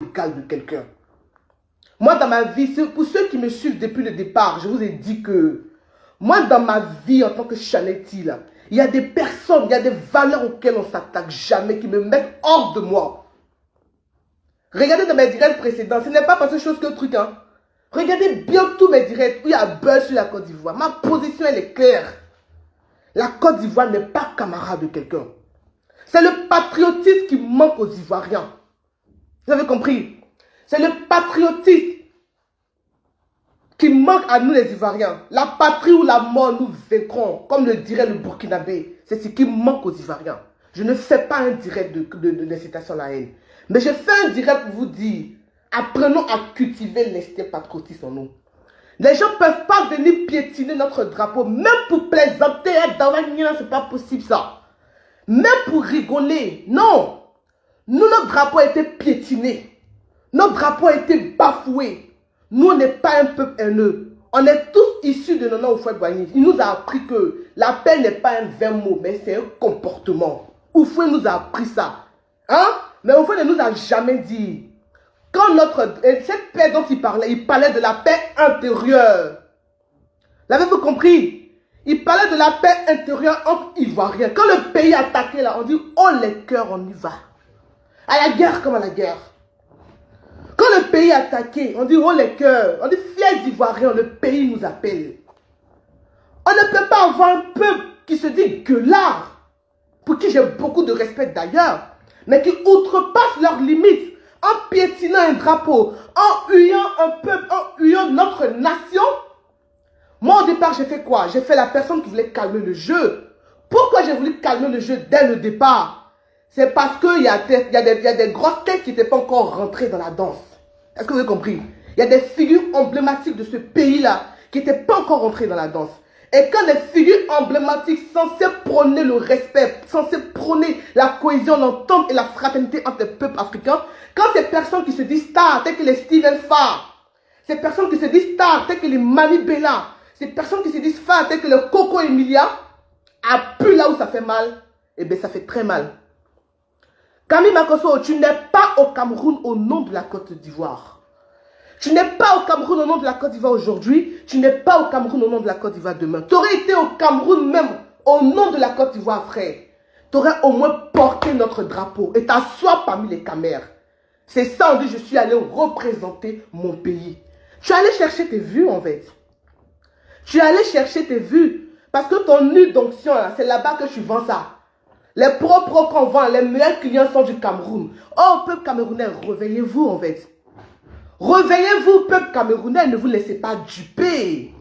l'égal de quelqu'un. Moi, dans ma vie, pour ceux qui me suivent depuis le départ, je vous ai dit que moi, dans ma vie, en tant que Chanetti, là, il y a des personnes, il y a des valeurs auxquelles on ne s'attaque jamais, qui me mettent hors de moi. Regardez dans mes directs précédents, ce n'est pas parce que chose que truc, hein. Regardez bien tous mes directs où il y a buzz sur la Côte d'Ivoire. Ma position, elle est claire. La Côte d'Ivoire n'est pas camarade de quelqu'un. C'est le patriotisme qui manque aux Ivoiriens. Vous avez compris? C'est le patriotisme qui manque à nous les Ivoiriens. La patrie ou la mort, nous vaincrons. Comme le dirait le Burkinabé. C'est ce qui manque aux Ivoiriens. Je ne fais pas un direct d'incitation à la haine. Mais je fais un direct pour vous dire, apprenons à cultiver l'instinct patriotiste en nous. Les gens ne peuvent pas venir piétiner notre drapeau, même pour plaisanter, c'est pas possible ça. Même pour rigoler, non. Nous, notre drapeau a été piétiné. Notre drapeau a été bafoué. Nous, on n'est pas un peuple haineux. On est tous issus de Nana Houphouët-Boigny. Il nous a appris que la paix n'est pas un vain mot, mais c'est un comportement. Houphouët nous a appris ça. Hein? Mais Houphouët ne nous a jamais dit. Quand cette paix dont il parlait de la paix intérieure. L'avez-vous compris? Il parlait de la paix intérieure entre Ivoiriens. Quand le pays est attaqué, là, on dit, oh les cœurs, on y va. À la guerre comme à la guerre. Quand le pays est attaqué, on dit, oh les cœurs, on dit, fiers Ivoiriens, le pays nous appelle. On ne peut pas avoir un peuple qui se dit gueulard, pour qui j'ai beaucoup de respect d'ailleurs, mais qui outrepasse leurs limites en piétinant un drapeau, en huyant un peuple, en huyant notre nation. Moi, au départ, j'ai fait quoi? J'ai fait la personne qui voulait calmer le jeu. Pourquoi j'ai voulu calmer le jeu dès le départ? C'est parce qu'il y a des grosses têtes qui n'étaient pas encore rentrées dans la danse. Est-ce que vous avez compris? Il y a des figures emblématiques de ce pays-là qui n'étaient pas encore rentrées dans la danse. Et quand des figures emblématiques censées prôner le respect, censées prôner la cohésion, l'entente et la fraternité entre les peuples africains, quand ces personnes qui se disent stars, telles que les Steven Farr, ces personnes qui se disent stars, telles que les Mani Bella, ces personnes qui se disent stars, telles que le Coco Emilia, appuient là où ça fait mal, eh bien ça fait très mal. Camille Makosso, tu n'es pas au Cameroun au nom de la Côte d'Ivoire. Tu n'es pas au Cameroun au nom de la Côte d'Ivoire aujourd'hui. Tu n'es pas au Cameroun au nom de la Côte d'Ivoire demain. Tu aurais été au Cameroun même au nom de la Côte d'Ivoire, frère. Tu aurais au moins porté notre drapeau et t'assois parmi les camères. C'est ça, on dit, je suis allé représenter mon pays. Tu es allé chercher tes vues, en fait. Tu es allé chercher tes vues. Parce que ton huile d'onction, c'est là-bas que tu vends ça. Les propres qu'on vend, les meilleurs clients sont du Cameroun. Oh, peuple camerounais, réveillez-vous, en fait. Réveillez-vous, peuple camerounais, ne vous laissez pas duper.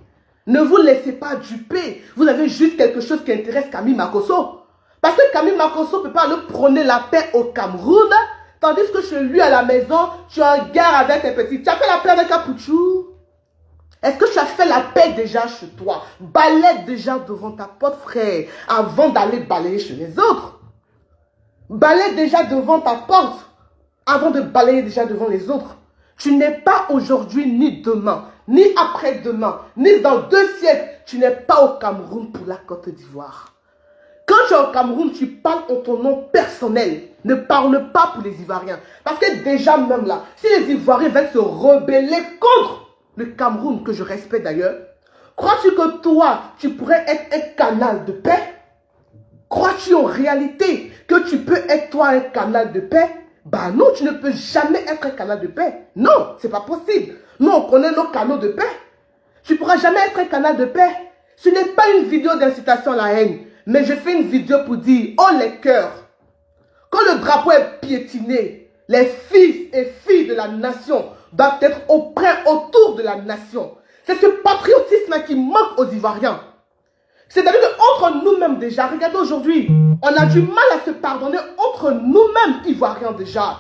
Ne vous laissez pas duper. Vous avez juste quelque chose qui intéresse Camille Makosso. Parce que Camille Makosso ne peut pas aller prôner la paix au Cameroun, tandis que chez lui à la maison, tu es en guerre avec un petit. Tu as fait la paix avec Capuchou? Est-ce que tu as fait la paix déjà chez toi? Balaye déjà devant ta porte, frère, avant d'aller balayer chez les autres. Balaye déjà devant ta porte, avant de balayer déjà devant les autres. Tu n'es pas aujourd'hui, ni demain, ni après-demain, ni dans 2 siècles. Tu n'es pas au Cameroun pour la Côte d'Ivoire. Quand tu es au Cameroun, tu parles en ton nom personnel. Ne parle pas pour les Ivoiriens. Parce que déjà même là, si les Ivoiriens veulent se rebeller contre le Cameroun, que je respecte d'ailleurs, crois-tu que toi, tu pourrais être un canal de paix? Crois-tu en réalité que tu peux être toi un canal de paix? Bah non, tu ne peux jamais être un canal de paix. Non, c'est pas possible. Nous, on connaît nos canaux de paix. Tu ne pourras jamais être un canal de paix. Ce n'est pas une vidéo d'incitation à la haine, mais je fais une vidéo pour dire, oh les cœurs, quand le drapeau est piétiné, les fils et filles de la nation doivent être auprès, autour de la nation. C'est ce patriotisme qui manque aux Ivoiriens. C'est-à-dire qu'entre nous-mêmes déjà, regardez aujourd'hui, on a du mal à se pardonner entre nous-mêmes Ivoiriens déjà.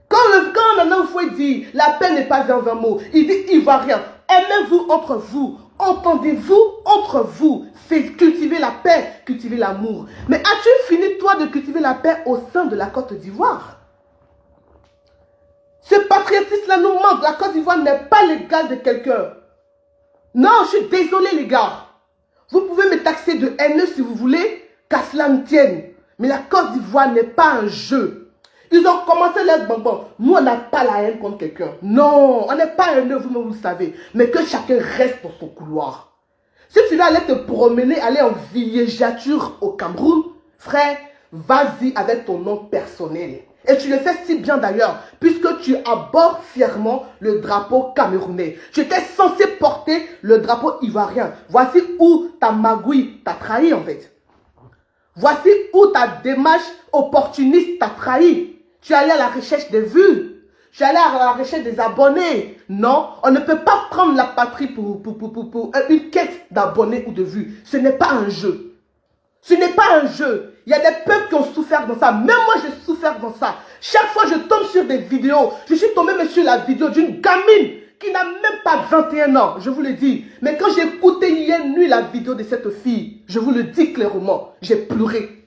Quand Nana Houphouët dit, la paix n'est pas un vain mot, il dit Ivoiriens, aimez-vous entre vous, entendez-vous entre vous, cultivez la paix, cultivez l'amour. Mais as-tu fini toi de cultiver la paix au sein de la Côte d'Ivoire? Ce patriotisme-là nous manque, la Côte d'Ivoire n'est pas l'égale de quelqu'un. Non, je suis désolé les gars. Vous pouvez me taxer de haineux si vous voulez, qu'à cela ne tienne. Mais la Côte d'Ivoire n'est pas un jeu. Ils ont commencé leur bonbon. Nous, on n'a pas la haine contre quelqu'un. Non, on n'est pas haineux, vous-même, vous le savez. Mais que chacun reste dans son couloir. Si tu veux aller te promener, aller en villégiature au Cameroun, frère, vas-y avec ton nom personnel. Et tu le fais si bien d'ailleurs, puisque tu abordes fièrement le drapeau camerounais. Tu étais censé porter le drapeau ivoirien. Voici où ta magouille t'a trahi en fait. Voici où ta démarche opportuniste t'a trahi. Tu es allé à la recherche des vues. Tu es allé à la recherche des abonnés. Non, on ne peut pas prendre la patrie pour une quête d'abonnés ou de vues. Ce n'est pas un jeu. Ce n'est pas un jeu. Il y a des peuples qui ont souffert dans ça. Même moi, j'ai souffert dans ça. Chaque fois, je tombe sur des vidéos. Je suis tombé même sur la vidéo d'une gamine qui n'a même pas 21 ans. Je vous le dis. Mais quand j'ai écouté hier nuit la vidéo de cette fille, je vous le dis clairement, j'ai pleuré.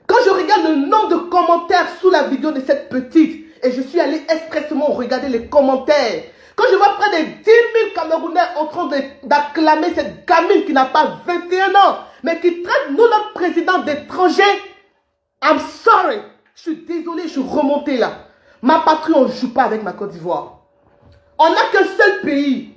Quand je regarde le nombre de commentaires sous la vidéo de cette petite, et je suis allé expressément regarder les commentaires, quand je vois près de 10 000 Camerounais en train d'acclamer cette gamine qui n'a pas 21 ans, mais qui traite nous, notre président, d'étranger, I'm sorry. Je suis désolé, je suis remonté là. Ma patrie, on ne joue pas avec ma Côte d'Ivoire. On n'a qu'un seul pays.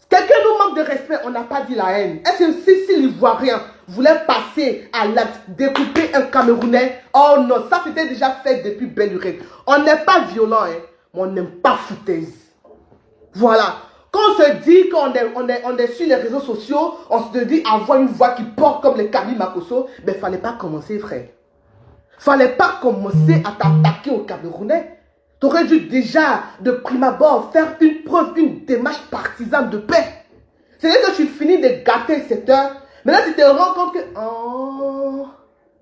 Quelqu'un nous manque de respect, on n'a pas dit la haine. Est-ce que si l'Ivoirien voulait passer à l'acte, découper un Camerounais, oh non, ça c'était déjà fait depuis belle lurette. On n'est pas violent, hein, mais on n'aime pas foutaise. Voilà. Quand on se dit qu'on est sur les réseaux sociaux, on se dit avoir une voix qui porte comme les Camille Makosso, mais il ne fallait pas commencer, frère. Il ne fallait pas commencer à t'attaquer aux Camerounais. Tu aurais dû déjà, de prime abord, faire une preuve, une démarche partisane de paix. C'est-à-dire que tu finis de gâter cette heure, mais là tu te rends compte que, oh,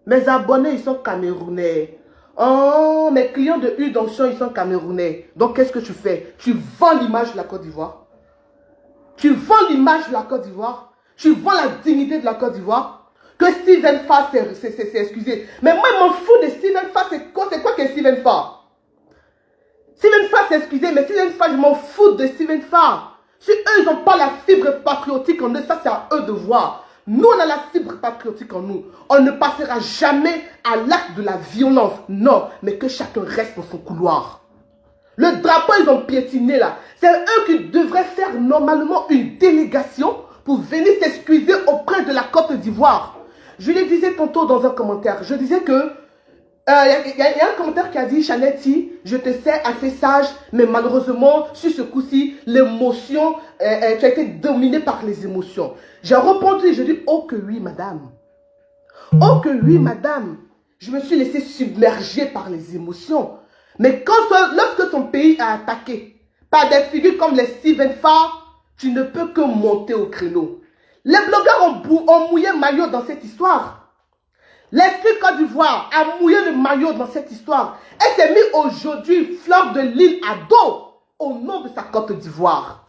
mes abonnés, ils sont Camerounais. Oh, mes clients de Udonction, ils sont Camerounais. Donc, qu'est-ce que tu fais? Tu vends l'image de la Côte d'Ivoire. Tu vends l'image de la Côte d'Ivoire. Tu vends la dignité de la Côte d'Ivoire. Que Steven Farr s'est excusé. Mais moi, je m'en fous de Steven Farr. C'est quoi que Steven Farr? Steven Farr s'est excusé, mais Steven Farr, je m'en fous de Steven Farr. Si eux, ils n'ont pas la fibre patriotique en eux, ça, c'est à eux de voir. Nous, on a la fibre patriotique en nous. On ne passera jamais à l'acte de la violence. Non, mais que chacun reste dans son couloir. Le drapeau, ils ont piétiné là. C'est eux qui devraient faire normalement une délégation pour venir s'excuser auprès de la Côte d'Ivoire. Je le disais tantôt dans un commentaire. Je disais que y a un commentaire qui a dit, Chanetti, je te sais assez sage, mais malheureusement, sur ce coup-ci, l'émotion, tu as été dominé par les émotions. J'ai répondu, je dis, oh que oui, madame. Oh que oui, madame. Je me suis laissé submerger par les émotions. Mais lorsque son pays a attaqué par des figures comme les Steven Farr, tu ne peux que monter au créneau. Les blogueurs ont mouillé maillot dans cette histoire. L'Esprit Côte d'Ivoire a mouillé le maillot dans cette histoire. Elle s'est mise aujourd'hui fleur de l'île à dos au nom de sa Côte d'Ivoire.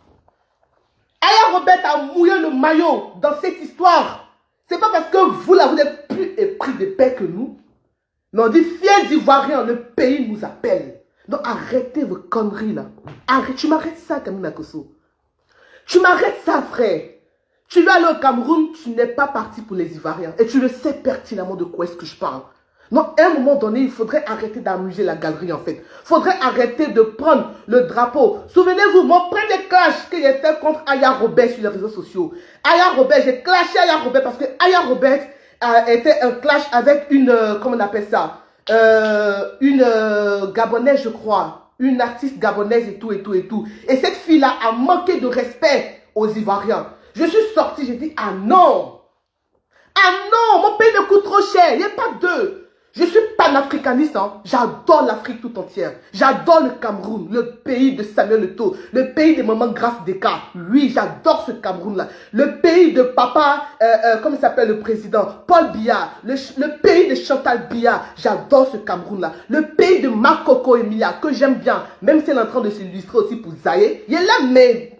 Aya Robert a mouillé le maillot dans cette histoire. C'est pas parce que vous là, vous n'êtes plus épris de paix que nous. Mais on dit fiers Ivoiriens, le pays nous appelle. Donc arrêtez vos conneries là. Arrête, tu m'arrêtes ça, Camille Makosso. Tu m'arrêtes ça, frère. Tu vas aller au Cameroun, tu n'es pas parti pour les Ivoiriens. Et tu le sais pertinemment de quoi est-ce que je parle. Donc, à un moment donné, il faudrait arrêter d'amuser la galerie, en fait. Il faudrait arrêter de prendre le drapeau. Souvenez-vous, mon premier clash que j'ai fait contre Aya Robert sur les réseaux sociaux. Aya Robert, j'ai clashé Aya Robert parce que Aya Robert était un clash avec une, comment on appelle ça, une Gabonaise, je crois. Une artiste gabonaise et tout, et tout, et tout. Et cette fille-là a manqué de respect aux Ivoiriens. Je suis sorti, j'ai dit, ah non. Ah non, mon pays me coûte trop cher. Il n'y a pas deux. Je suis panafricaniste, hein. J'adore l'Afrique tout entière. J'adore le Cameroun, le pays de Samuel Eto'o, le pays de maman Grace Deka. Oui, j'adore ce Cameroun-là. Le pays de papa, comment il s'appelle le président, Paul Biya. Le pays de Chantal Biya. J'adore ce Cameroun-là. Le pays de Makoko Emilia, que j'aime bien, même si elle est en train de s'illustrer aussi pour Zaye. Il est là, mais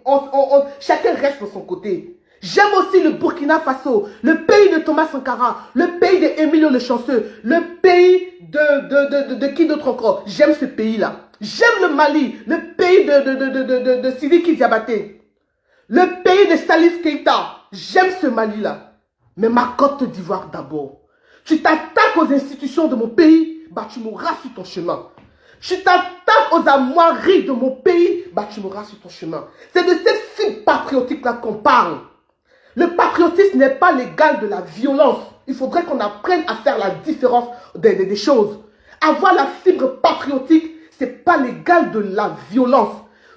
chacun reste de son côté. J'aime aussi le Burkina Faso, le pays de Thomas Sankara, le pays de Emilio le Chanceux, le pays de qui d'autre encore. J'aime ce pays-là. J'aime le Mali, le pays de Sidiki Diabaté, le pays de Salif Keita. J'aime ce Mali-là. Mais ma Côte d'Ivoire d'abord. Tu t'attaques aux institutions de mon pays, bah tu mourras sur ton chemin. Tu t'attaques aux armoiries de mon pays, bah tu mourras sur ton chemin. C'est de cette cible patriotique-là qu'on parle. Le patriotisme n'est pas l'égal de la violence. Il faudrait qu'on apprenne à faire la différence des choses. Avoir la fibre patriotique, ce n'est pas l'égal de la violence.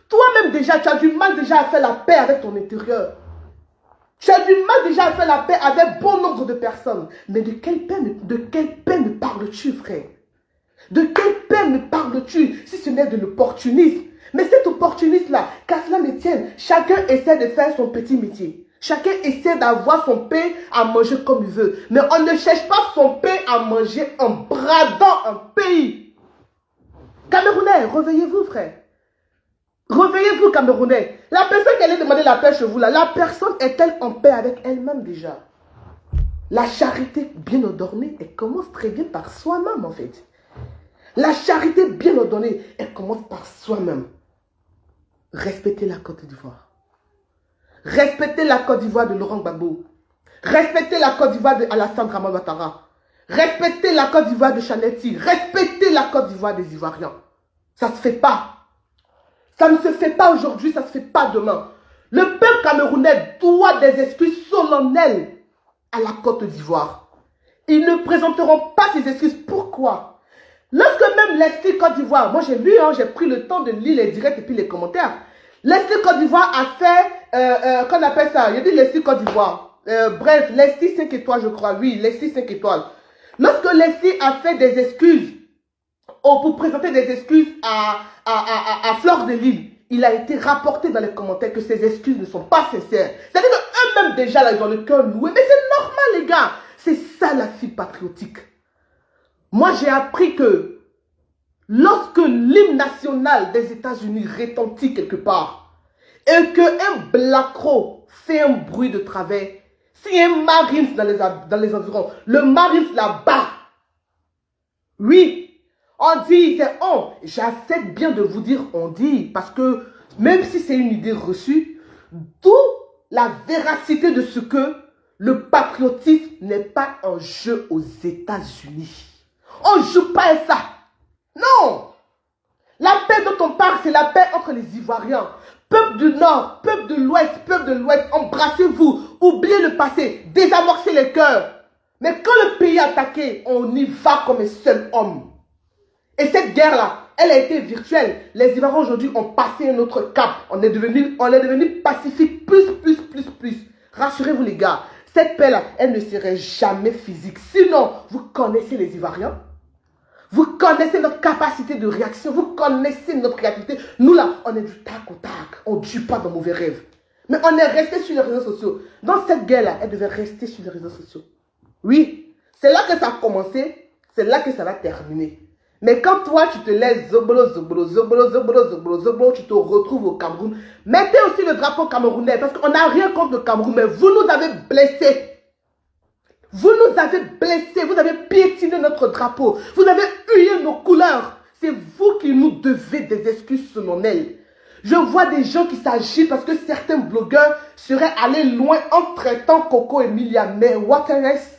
Toi-même déjà, tu as du mal déjà à faire la paix avec ton intérieur. Tu as du mal déjà à faire la paix avec bon nombre de personnes. Mais de quelle paix me parles-tu, frère? De quelle paix me parles-tu si ce n'est de l'opportunisme? Mais cet opportunisme-là, qu'à cela me tienne, chacun essaie de faire son petit métier. Chacun essaie d'avoir son pain à manger comme il veut. Mais on ne cherche pas son pain à manger en bradant un pays. Camerounais, réveillez-vous, frère. Réveillez-vous, Camerounais. La personne qui allait demander la paix chez vous, là, la personne est-elle en paix avec elle-même déjà? La charité bien ordonnée, elle commence très bien par soi-même, en fait. La charité bien ordonnée, elle commence par soi-même. Respectez la Côte d'Ivoire. Respectez la Côte d'Ivoire de Laurent Gbagbo. Respectez la Côte d'Ivoire de Alassane Dramane Ouattara. Respectez la Côte d'Ivoire de Chanetty. Respectez la Côte d'Ivoire des Ivoiriens. Ça ne se fait pas. Ça ne se fait pas aujourd'hui, ça ne se fait pas demain. Le peuple camerounais doit des excuses solennelles à la Côte d'Ivoire. Ils ne présenteront pas ces excuses. Pourquoi? Lorsque même l'Esprit Côte d'Ivoire, moi j'ai lu, j'ai pris le temps de lire les directs et puis les commentaires. L'Esprit Côte d'Ivoire a fait, qu'on appelle ça, il a dit l'Esprit Côte d'Ivoire. Bref, l'Esprit 5 étoiles, je crois, oui, l'Esprit 5 étoiles. Lorsque l'Esprit a fait des excuses, pour présenter des excuses à Fleur de Lille, il a été rapporté dans les commentaires que ces excuses ne sont pas sincères. C'est-à-dire qu'eux-mêmes déjà, là, ils ont le cœur noué. Mais c'est normal, les gars. C'est ça la fille patriotique. Moi, j'ai appris que lorsque l'hymne national des États-Unis retentit quelque part et qu'un blacro fait un bruit de travers, si un Marines dans les environs, le Marines là-bas, oui, on dit, c'est on. J'accepte bien de vous dire on dit, parce que même si c'est une idée reçue, d'où la véracité de ce que le patriotisme n'est pas un jeu aux États-Unis. On ne joue pas à ça. Non. La paix dont on parle, c'est la paix entre les Ivoiriens. Peuple du Nord, peuple de l'Ouest, embrassez-vous. Oubliez le passé, désamorcez les cœurs. Mais quand le pays est attaqué, on y va comme un seul homme. Et cette guerre-là, elle a été virtuelle. Les Ivoiriens aujourd'hui ont passé un autre cap. On est devenu pacifique plus. Rassurez-vous les gars, cette paix-là, elle ne serait jamais physique. Sinon, vous connaissez les Ivoiriens. Vous connaissez notre capacité de réaction. Vous connaissez notre créativité. Nous là, on est du tac au tac. On ne tue pas dans mauvais rêves. Mais on est resté sur les réseaux sociaux. Dans cette guerre-là, elle devait rester sur les réseaux sociaux. Oui, c'est là que ça a commencé. C'est là que ça va terminer. Mais quand toi, tu te laisses zobolo, tu te retrouves au Cameroun, mettez aussi le drapeau camerounais, parce qu'on n'a rien contre le Cameroun, mais vous nous avez blessés. Vous nous avez blessés, vous avez piétiné notre drapeau, vous avez hué nos couleurs. C'est vous qui nous devez des excuses solennelles. Je vois des gens qui s'agitent parce que certains blogueurs seraient allés loin en traitant Coco Emilia. Mais what else?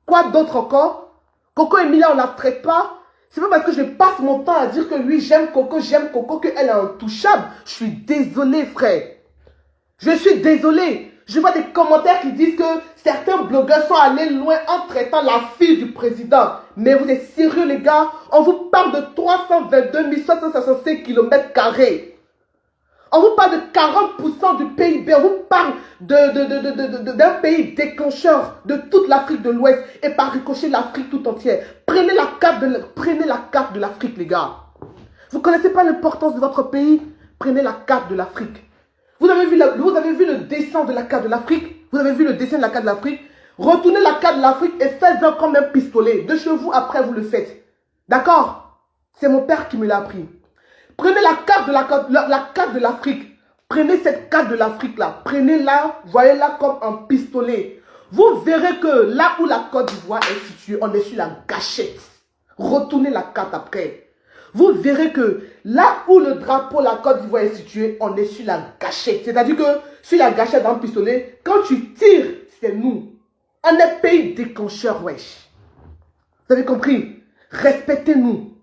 Quoi d'autre encore? Coco Emilia, on ne la traite pas. C'est pas parce que je passe mon temps à dire que oui, j'aime Coco, qu'elle est intouchable. Je suis désolé, frère. Je suis désolé. Je vois des commentaires qui disent que certains blogueurs sont allés loin en traitant la fille du président. Mais vous êtes sérieux, les gars? On vous parle de 322 765 km². On vous parle de 40% du PIB. On vous parle d'un pays déclencheur de toute l'Afrique de l'Ouest et par ricochet l'Afrique tout entière. Prenez la carte de l'Afrique, les gars. Vous ne connaissez pas l'importance de votre pays? Prenez la carte de l'Afrique. Vous avez vu le dessin de la carte de l'Afrique? Vous avez vu le dessin de la carte de l'Afrique? Retournez la carte de l'Afrique et faites-en comme un pistolet. De chez vous, après, vous le faites. D'accord? C'est mon père qui me l'a appris. Prenez la carte de l'Afrique. Prenez cette carte de l'Afrique là. Prenez-la, voyez-la comme un pistolet. Vous verrez que là où la Côte d'Ivoire est située, on est sur la gâchette. Retournez la carte après. Vous verrez que là où le drapeau, la Côte d'Ivoire est située, on est sur la gâchette. C'est-à-dire que sur la gâchette d'un pistolet, quand tu tires, c'est nous. On est pays déclencheur, wesh. Vous avez compris? Respectez-nous.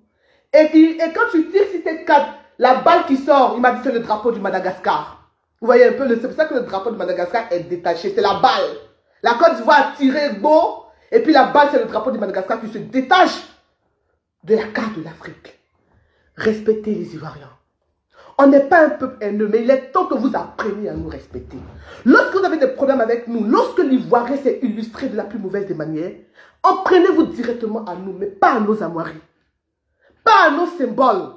Et quand tu tires sur tes quatre, la balle qui sort, il m'a dit c'est le drapeau du Madagascar. Vous voyez un peu, c'est pour ça que le drapeau du Madagascar est détaché. C'est la balle. La Côte d'Ivoire a tiré beau. Et puis la balle, c'est le drapeau du Madagascar qui se détache de la carte de l'Afrique. Respectez les Ivoiriens. On n'est pas un peuple haineux, mais il est temps que vous appreniez à nous respecter. Lorsque vous avez des problèmes avec nous, lorsque l'Ivoirien s'est illustré de la plus mauvaise des manières, apprenez-vous directement à nous, mais pas à nos armoiries. Pas à nos symboles.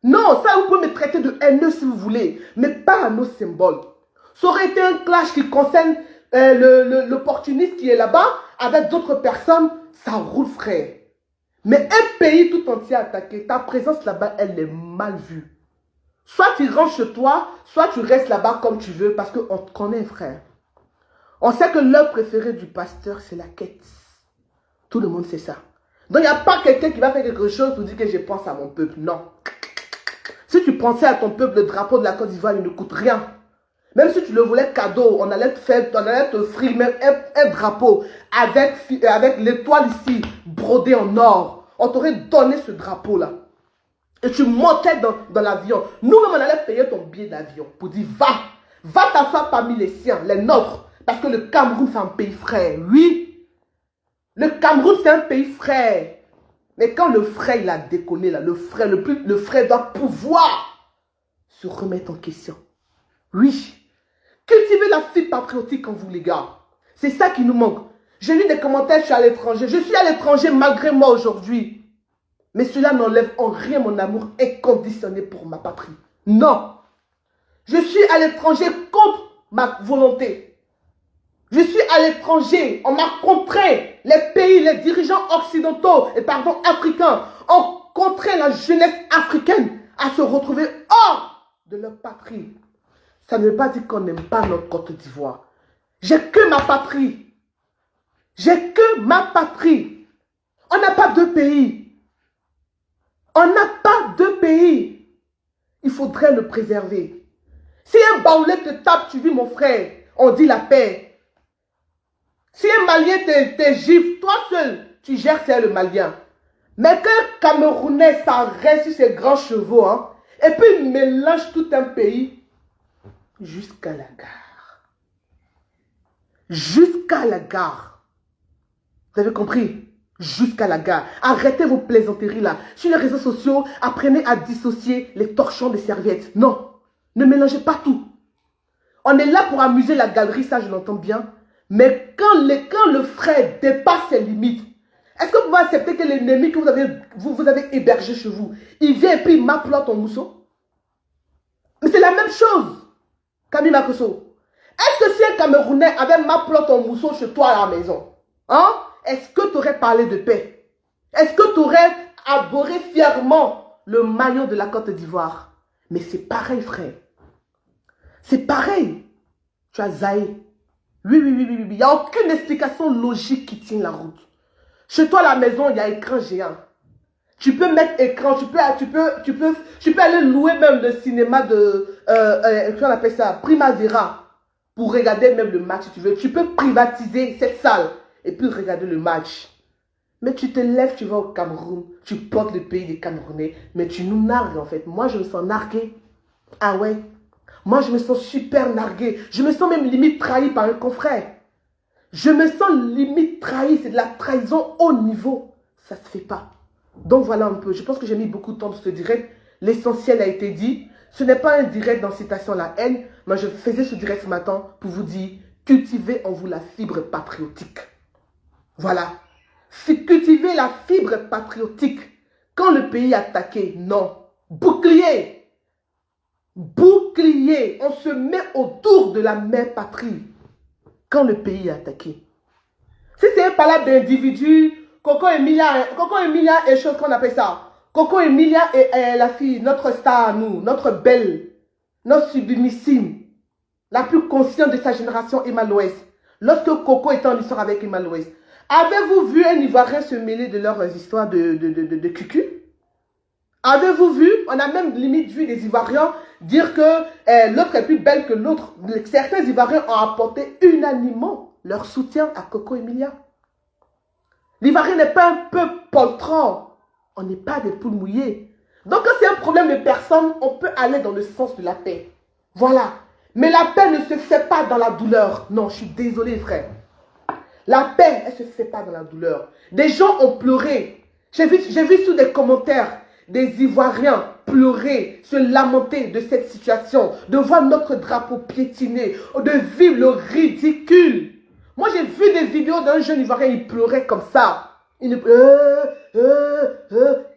Non, ça vous pouvez me traiter de haineux si vous voulez, mais pas à nos symboles. Ça aurait été un clash qui concerne l'opportuniste qui est là-bas, avec d'autres personnes, ça roule frère. Mais un pays tout entier attaqué, ta présence là-bas, elle est mal vue. Soit tu rentres chez toi, soit tu restes là-bas comme tu veux, parce qu'on te connaît, frère. On sait que l'heure préférée du pasteur, c'est la quête. Tout le monde sait ça. Donc, il n'y a pas quelqu'un qui va faire quelque chose pour dire que je pense à mon peuple. Non. Si tu pensais à ton peuple, le drapeau de la Côte d'Ivoire, il ne coûte rien. Même si tu le voulais cadeau, on allait te offrir même un drapeau avec l'étoile ici, brodée en or. On t'aurait donné ce drapeau-là. Et tu montais dans l'avion. Nous-mêmes, on allait payer ton billet d'avion pour dire, va t'asseoir parmi les siens, les nôtres. Parce que le Cameroun, c'est un pays frère. Oui, le Cameroun, c'est un pays frère. Mais quand le frère, il a déconné, là, le frère doit pouvoir se remettre en question. Oui. Cultivez la fibre patriotique en vous, les gars. C'est ça qui nous manque. J'ai lu des commentaires, je suis à l'étranger. Je suis à l'étranger malgré moi aujourd'hui. Mais cela n'enlève en rien mon amour inconditionné pour ma patrie. Non. Je suis à l'étranger contre ma volonté. Je suis à l'étranger. On m'a contraint. Les pays, les dirigeants occidentaux, africains, ont contraint la jeunesse africaine à se retrouver hors de leur patrie. Ça ne veut pas dire qu'on n'aime pas notre Côte d'Ivoire. J'ai que ma patrie. J'ai que ma patrie. On n'a pas deux pays. On n'a pas deux pays. Il faudrait le préserver. Si un Baoulé te tape, tu dis mon frère, on dit la paix. Si un Malien te gifle, toi seul, tu gères, c'est le Malien. Mais qu'un Camerounais s'arrête sur ses grands chevaux, hein, et puis il mélange tout un pays jusqu'à la gare. Jusqu'à la gare. Vous avez compris? Jusqu'à la gare. Arrêtez vos plaisanteries là. Sur les réseaux sociaux, apprenez à dissocier les torchons des serviettes. Non, ne mélangez pas tout. On est là pour amuser la galerie, ça je l'entends bien. Mais quand le frère dépasse ses limites, est-ce que vous pouvez accepter que l'ennemi que vous avez hébergé chez vous, il vient et puis il m'applaudit ton mousseau? Mais c'est la même chose, Camille Makosso. Est-ce que si un Camerounais avait m'applaudit ton mousseau chez toi à la maison, hein? Est-ce que tu aurais parlé de paix? Est-ce que tu aurais arboré fièrement le maillot de la Côte d'Ivoire? Mais c'est pareil, frère. C'est pareil. Tu as zaï. Oui. Il n'y a aucune explication logique qui tient la route. Chez toi, à la maison, il y a écran géant. Tu peux mettre écran, tu peux aller louer même le cinéma de, qu'on appelle ça, Primavera, pour regarder même le match si tu veux. Tu peux privatiser cette salle et puis regarder le match. Mais tu te lèves, tu vas au Cameroun, tu portes le pays des Camerounais, mais tu nous nargues en fait. Moi, je me sens nargué. Ah ouais? Moi, je me sens super nargué. Je me sens même limite trahi par un confrère. Je me sens limite trahi. C'est de la trahison haut niveau. Ça se fait pas. Donc voilà un peu. Je pense que j'ai mis beaucoup de temps dans ce direct. L'essentiel a été dit. Ce n'est pas un direct d'incitation à la haine. Mais je faisais ce direct ce matin pour vous dire, cultivez en vous la fibre patriotique. Voilà. Cultivez la fibre patriotique. Quand le pays est attaqué, non. Bouclier. Bouclier. On se met autour de la mère patrie. Quand le pays est attaqué. Si c'est un palabre d'individus, Coco Emilia est chose qu'on appelle ça. Coco Emilia est la fille, notre star à nous, notre belle, notre sublimissime, la plus consciente de sa génération, Emma Loès. Lorsque Coco était en histoire avec Emma Loès, avez-vous vu un Ivoirien se mêler de leurs histoires de cucu? Avez-vous vu? On a même limite vu des Ivoiriens dire que l'autre est plus belle que l'autre. Certains Ivoiriens ont apporté unanimement leur soutien à Coco Emilia. L'Ivoirien n'est pas un peu poltron. On n'est pas des poules mouillées. Donc, quand c'est un problème de personne, on peut aller dans le sens de la paix. Voilà. Mais la paix ne se fait pas dans la douleur. Non, je suis désolée, frère. La paix, elle ne se fait pas dans la douleur. Des gens ont pleuré. J'ai vu sous des commentaires des Ivoiriens pleurer, se lamenter de cette situation, de voir notre drapeau piétiner, de vivre le ridicule. Moi, j'ai vu des vidéos d'un jeune Ivoirien, il pleurait comme ça.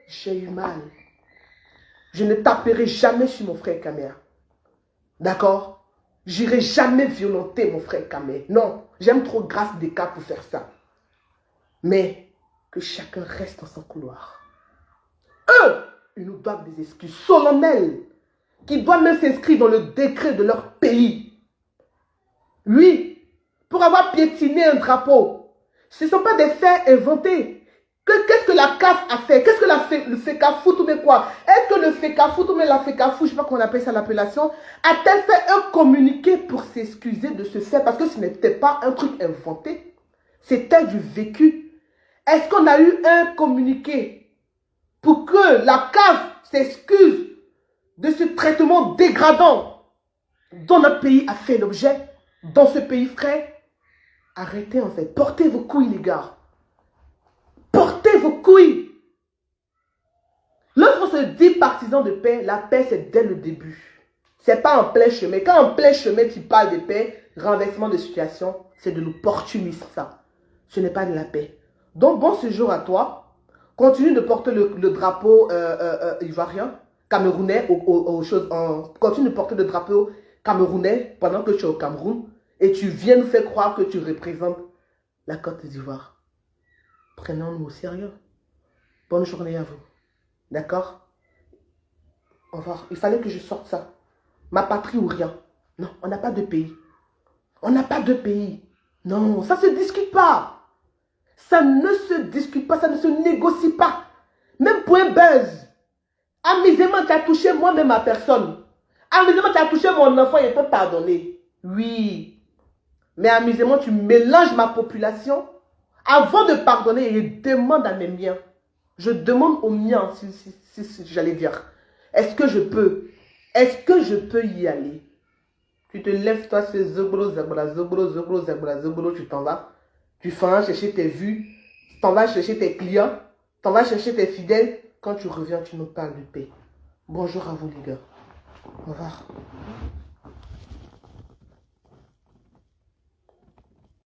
J'ai eu mal. Je ne taperai jamais sur mon frère Kamer. D'accord? J'irai jamais violenter mon frère Kamer. Non, j'aime trop Grâce des cas pour faire ça. Mais que chacun reste dans son couloir. Eux, ils nous doivent des excuses solennelles qui doivent même s'inscrire dans le décret de leur pays. Oui, pour avoir piétiné un drapeau. Ce ne sont pas des faits inventés. Qu'est-ce que la CAF a fait? Qu'est-ce que le FECAFOOT ou bien quoi? Est-ce que le FECAFOOT ou bien la FECAFOOT, je ne sais pas comment on appelle ça l'appellation, a-t-elle fait un communiqué pour s'excuser de ce fait? Parce que ce n'était pas un truc inventé. C'était du vécu. Est-ce qu'on a eu un communiqué pour que la CAF s'excuse de ce traitement dégradant dont notre pays a fait l'objet? Dans ce pays frais? Arrêtez en fait. Portez vos couilles, les gars. Portez vos couilles. Lorsqu'on se dit partisan de paix, la paix c'est dès le début. C'est pas en plein chemin. Quand en plein chemin tu parles de paix, renversement de situation, c'est de l'opportunisme ça. Ce n'est pas de la paix. Donc bon séjour à toi. Continue de porter le drapeau ivoirien, camerounais, continue de porter le drapeau camerounais pendant que tu es au Cameroun et tu viens nous faire croire que tu représentes la Côte d'Ivoire. Prenons-nous au sérieux. Bonne journée à vous. D'accord? Au revoir. Il fallait que je sorte ça. Ma patrie ou rien. Non, on n'a pas de pays. On n'a pas de pays. Non, ça ne se discute pas. Ça ne se discute pas, ça ne se négocie pas. Même pour un buzz. Amusément, tu as touché moi-même ma personne. Amusément, tu as touché mon enfant, il peut pardonner. Oui. Mais amusément, tu mélanges ma population. Avant de pardonner, je demande à mes miens. Je demande aux miens, si j'allais dire. Est-ce que je peux? Est-ce que je peux y aller? Tu te lèves, toi, c'est zobro, zabra, zobro, zobro, zabra, zobro, tu t'en vas. Tu vas chercher tes vues, tu t'en vas chercher tes clients, tu t'en vas chercher tes fidèles. Quand tu reviens, tu nous parles de paix. Bonjour à vous, les gars. Au revoir.